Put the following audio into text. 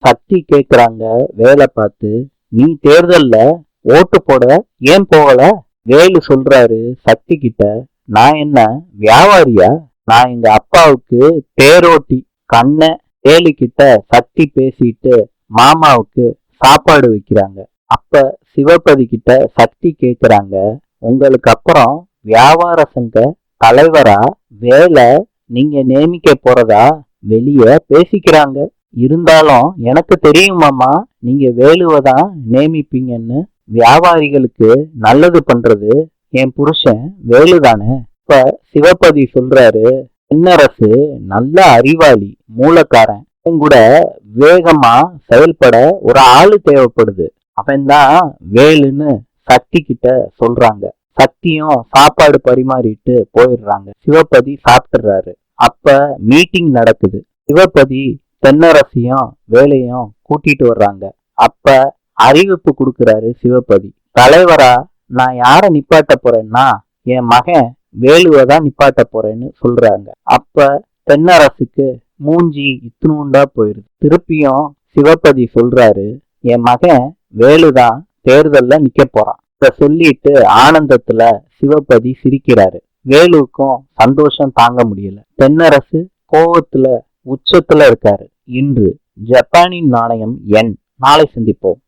சக்தி கேக்குறாங்க வேலை பார்த்து, நீ தேர்தல்ல ஓட்டு போட ஏன் போகல? வேலு சொல்றாரு சக்தி கிட்ட, நான் என்ன வியாபாரியா? நான் எங்க அப்பாவுக்கு தேரோட்டி. கண்ண வேலு கிட்ட சக்தி பேசிட்டு மாமாவுக்கு சாப்பாடு வைக்கிறாங்க. அப்ப சிவபதி கிட்ட சக்தி கேக்குறாங்க, உங்களுக்கு அப்புறம் வியாபார சங்க தலைவரா வேலை நீங்க நியமிக்க போறதா வெளிய பேசிக்கிறாங்க. இருந்தாலும் எனக்கு தெரியுமாமா, நீங்க வேலுவை தான் நியமிப்பீங்கன்னு. வியாபாரிகளுக்கு நல்லது பண்றது என் புருஷன் வேலுதானே. இப்ப சிவபதி சொல்றாரு, தென்னரசு நல்ல அறிவாளி, மூலக்காரன். அவன் கூட வேகமா செயல்பட ஒரு ஆளு தேவைப்படுது. அவன்தான் வேலுன்னு சக்தி கிட்ட சொல்றாங்க. சக்தியும் சாப்பாடு பரிமாறிட்டு போயிடுறாங்க. சிவபதி சாப்பிட்டுறாரு. அப்ப மீட்டிங் நடக்குது. சிவபதி தென்னரசியும் வேலையும் கூட்டிட்டு வர்றாங்க. அப்ப அறிவிப்பு கொடுக்கிறாரு சிவபதி, தலைவரா நான் யார நிப்பாட்ட போறேன்னா என் மகன் வேலுவை தான் நிப்பாட்ட போறேன்னு சொல்றாங்க. அப்ப தென்னரசுக்கு மூஞ்சி இத்துணுண்டா போயிருது. திருப்பியும் சிவபதி சொல்றாரு, என் மகன் வேலுதான் தேர்தல்ல நிக்க போறான். இத சொல்லிட்டு ஆனந்தத்துல சிவபதி சிரிக்கிறாரு. வேலுவுக்கும் சந்தோஷம் தாங்க முடியல. தென்னரசு கோவத்துல உச்சத்துல இருக்காரு. இன்று ஜப்பானின் நாணயம் yen. நாளை சந்திப்போம்.